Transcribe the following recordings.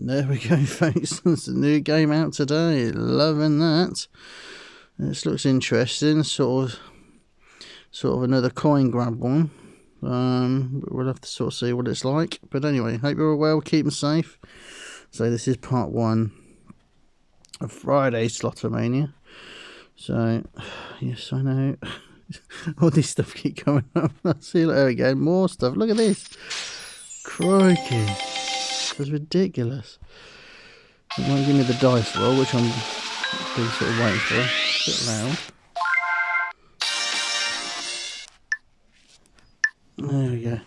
There we go, folks. There's a new game out today. Loving that. This looks interesting. Sort of another coin grab one. We'll have to sort of see what it's like. But anyway, hope you're all well, keeping safe. So this is part 1 of Friday Slotomania. So yes, I know. All this stuff keep coming up. See, there we go. More stuff. Look at this. Crikey. That's ridiculous. It won't give me the dice roll, which I'm been sort of waiting for. A bit loud. There we go.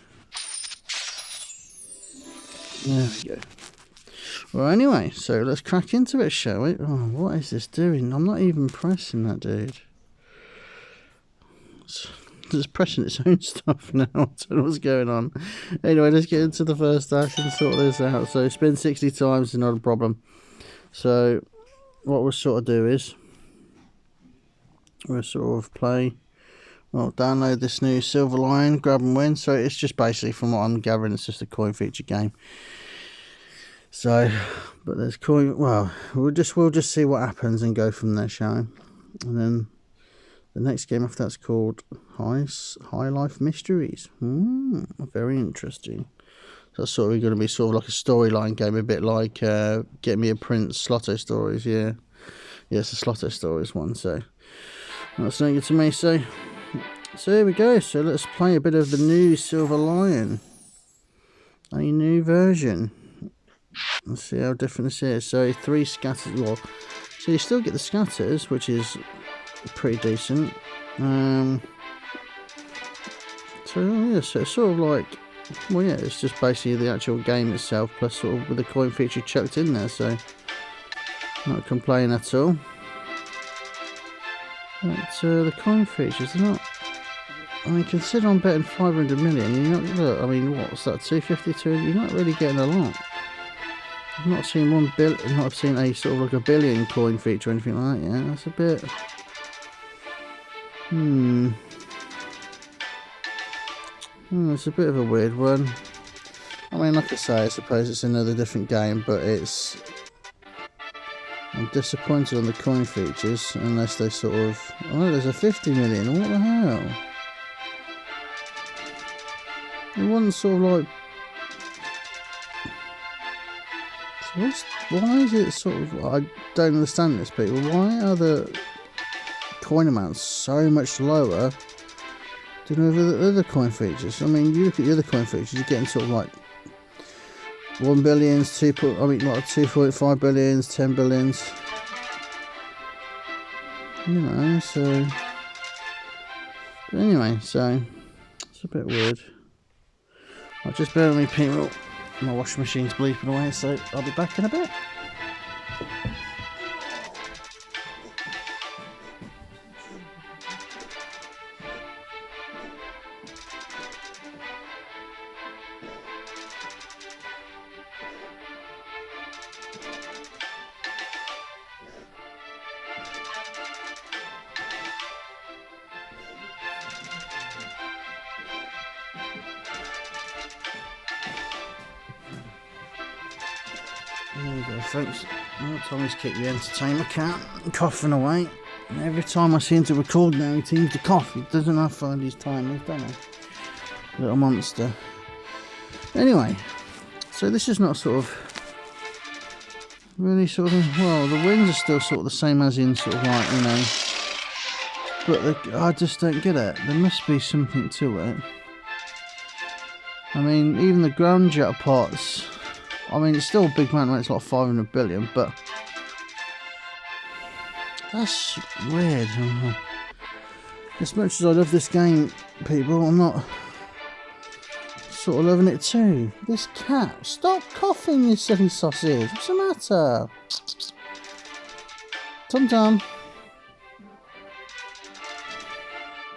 There we go. Well, anyway, so let's crack into it, shall we? Oh, what is this doing? I'm not even pressing that, dude. It's pressing its own stuff now. I don't know what's going on. Anyway, let's get into the first dash and sort this out. So spin 60 times is not a problem. So what we'll sort of do is we'll sort of play, well, download this new Silver Lion Grab and Win. So it's just basically, from what I'm gathering, it's just a coin feature game. So, but there's coin. Well, we'll just see what happens and go from there, shall we? And then the next game after that's called High Life Mysteries. Very interesting. So that's sort of going to be sort of like a storyline game, a bit like Get Me a Prince, Sloto Stories. Yeah, it's a Sloto Stories one. So that's something good to me. So here we go. So let's play a bit of the new Silver Lion, a new version. Let's see how different this is. So 3 scatters. Well, so you still get the scatters, which is pretty decent. So yeah, so it's sort of like, well, yeah, it's just basically the actual game itself, plus sort of with the coin feature chucked in there. So not complaining at all. But the coin features are not. I mean, consider I'm betting 500 million. You're not. Look, I mean, what's that? 250, 200. You're not really getting a lot. I've not seen not seen a sort of like a billion coin feature or anything like that yet. That's a bit. It's a bit of a weird one. I mean, like I say, I suppose it's another different game, but I'm disappointed on the coin features, unless they sort of. Oh, there's a 50 million. What the hell? It wasn't sort of like. Why is it sort of. I don't understand this, people. Why are the coin amounts so much lower than the other coin features? I mean, you look at the other coin features, you're getting sort of like 1 billions, 2.5 billions, 10 billions. You know, so. But anyway, so it's a bit weird. I'll just bear with me, people. My washing machine's bleeping away, so I'll be back in a bit. There we go, folks. Well, Tommy's keep you entertained. My cat coughing away. And every time I seem to record now, he seems to cough. He doesn't have find his time, does he? Little monster. Anyway, so this is not sort of really sort of. Well, the wins are still sort of the same as in sort of like, you know. But I just don't get it. There must be something to it. I mean, even the grand jackpots. I mean, it's still a big amount when it's like 500 billion, but that's weird. As much as I love this game, people, I'm not sort of loving it too. This cat, stop coughing, you silly sausage. What's the matter? Tom Tom.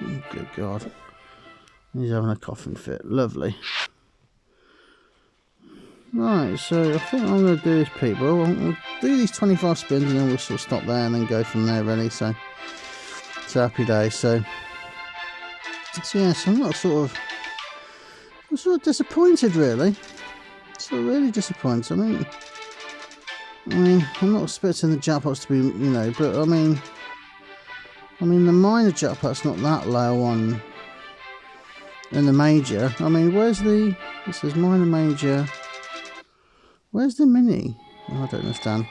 Oh, good God. He's having a coughing fit. Lovely. Right, so I think I'm going to do this, people. We'll do these 25 spins and then we'll sort of stop there and then go from there, really. So it's a happy day. So yes, I'm sort of disappointed, really. Sort of really disappointed. I mean, I mean, I'm not expecting the jackpots to be, you know, but I mean the minor jackpot's not that low on in the major. I mean, where's the, it says minor, major, where's the mini? Oh, I don't understand.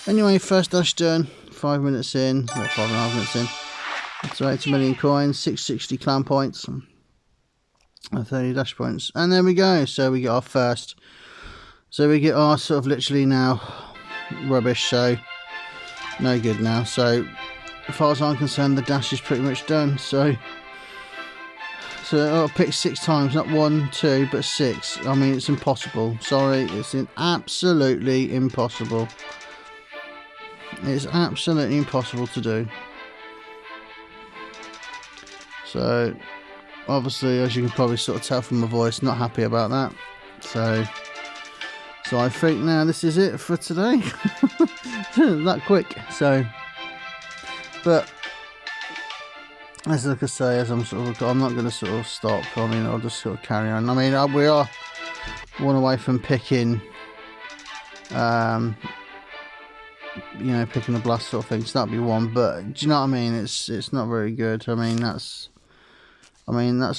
Anyway, first dash done, 5 minutes in, or 5.5 minutes in. So 80 million coins, 660 clan points, 30 dash points, and there we go. So we get our first, so we get our sort of literally now rubbish, so no good now. So as far as I'm concerned, the dash is pretty much done. So I'll pick 6 times, not 1, 2, but 6. I mean, it's impossible. Sorry, it's absolutely impossible. It's absolutely impossible to do. So obviously, as you can probably sort of tell from my voice, not happy about that. So I think now this is it for today. That quick. So, but as like I say, as I'm not going to sort of stop. I mean, I'll just sort of carry on. I mean, we are one away from picking, you know, picking a blast sort of thing. So that'd be one. But do you know what I mean? It's not very good. I mean, I mean, I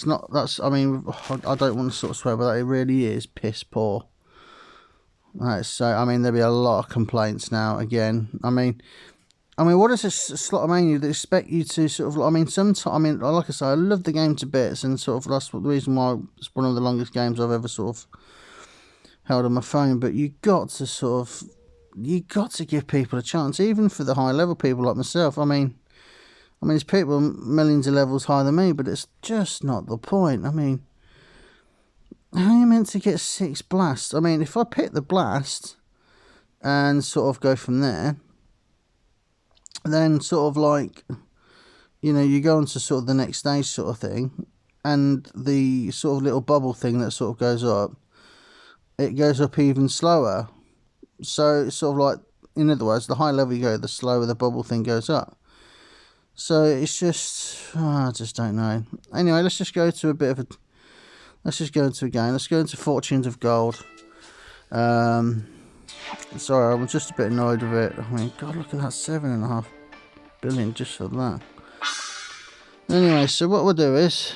don't want to sort of swear, but it really is piss poor. Right, so I mean, there'll be a lot of complaints now again. I mean, what is this Slotomania that expect you to sort of? I mean, sometimes, I mean, like I say, I love the game to bits, and sort of that's the reason why it's one of the longest games I've ever sort of held on my phone. But you got to give people a chance, even for the high level people like myself. I mean, there's people millions of levels higher than me, but it's just not the point. I mean, how are you meant to get 6 blasts? I mean, if I pick the blast and sort of go from there, then sort of like, you know, you go on to sort of the next stage sort of thing, and the sort of little bubble thing that sort of goes up, it goes up even slower. So it's sort of like, in other words, the higher level you go, the slower the bubble thing goes up. So it's just, I just don't know. Anyway, let's just go to a bit of a, let's just go into a game. Let's go into Fortunes of Gold. Sorry, I'm just a bit annoyed with it. I mean, God, look at that, 7.5 billion just for that. Anyway, so what we'll do is,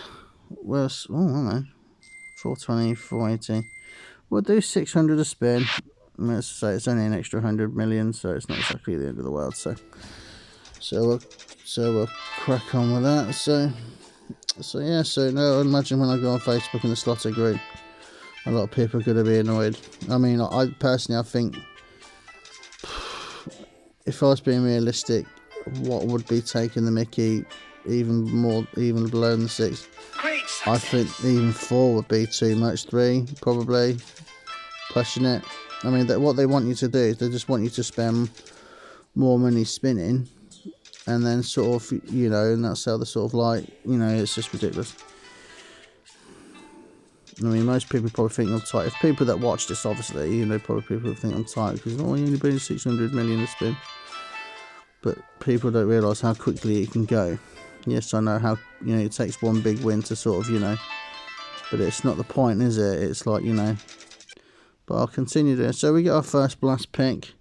we'll, oh, I don't know, 420, 480. We'll do 600 a spin. Let's say it's only an extra 100 million, so it's not exactly the end of the world. So we'll crack on with that. So yeah. So now imagine when I go on Facebook in the Sloto group, a lot of people are going to be annoyed. I mean, I personally, I think if I was being realistic, what would be taking the mickey even below the 6? I think even 4 would be too much. 3 probably pushing it. I mean, what they want you to do is they just want you to spend more money spinning, and then sort of, you know, and that's how they're sort of like, you know, it's just ridiculous. I mean, most people probably think I'm tight. If people that watch this, obviously, you know, probably people think I'm tight because, oh, you only paying 600 million a spin. But people don't realise how quickly it can go. Yes, I know how, you know, it takes one big win to sort of, you know, but it's not the point, is it? It's like, you know, but I'll continue there. So we get our first blast pick,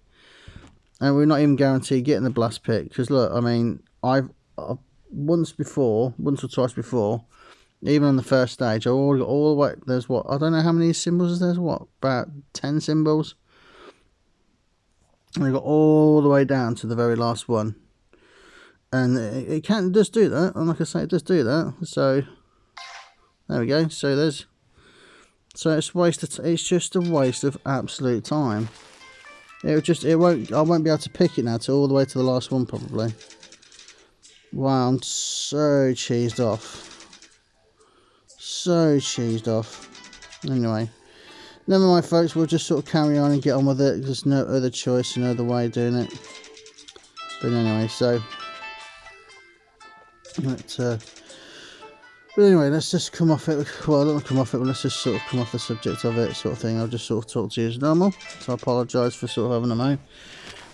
and we're not even guaranteed getting the blast pick because, look, I mean, I've once or twice before, even on the first stage, I already got all the way. There's what, I don't know how many symbols there's. What, about 10 symbols? And I got all the way down to the very last one, and it does do that. And like I say, it does do that. So there we go. So it's it's just a waste of absolute time. I won't be able to pick it now till all the way to the last one probably. Wow, I'm so cheesed off. So cheesed off. Anyway, never mind, folks. We'll just sort of carry on and get on with it. There's no other choice, no other way of doing it. But anyway, but anyway, let's just come off it. Well, I don't want to come off it, but let's just sort of come off the subject of it, sort of thing. I'll just sort of talk to you as normal. So I apologise for sort of having a moan.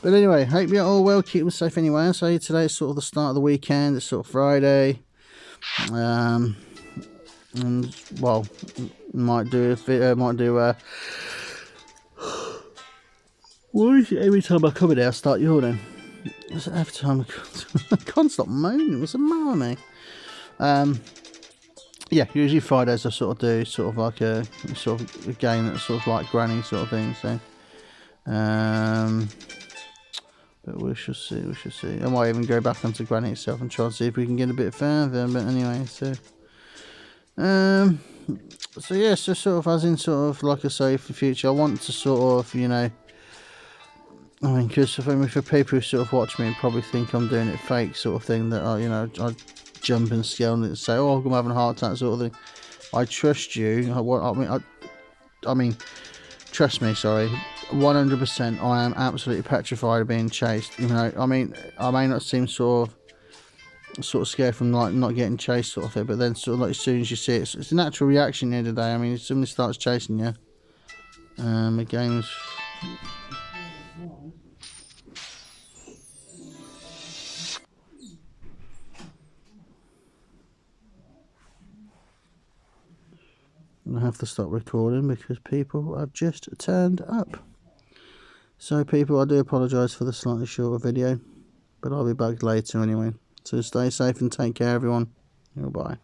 But anyway, hope you're all well, keep them safe anyway. So today is sort of the start of the weekend. It's sort of Friday. And well, might do Why is it every time I come in here I start yawning? Every time I can't stop moaning. What's the matter with me? Yeah, usually Fridays I sort of do sort of like a sort of a game that's sort of like granny sort of thing. So, but we shall see. We shall see. I might even go back onto granny itself and try and see if we can get a bit further. But anyway, so so yeah, so sort of as in sort of like I say for the future, I want to sort of, you know, I mean, because for people who sort of watch me and probably think I'm doing it fake sort of thing, that I, you know, I jump and scale and say, oh, I'm having a heart attack sort of thing. I trust you. I mean, trust me. Sorry, 100%. I am absolutely petrified of being chased. You know, I mean, I may not seem sort of scared from like not getting chased sort of thing, but then sort of like as soon as you see it, it's a natural reaction the other day. I mean, if somebody starts chasing you, the game's. I have to stop recording because people have just turned up. So people, I do apologise for the slightly shorter video, but I'll be back later anyway. So stay safe and take care everyone. Goodbye.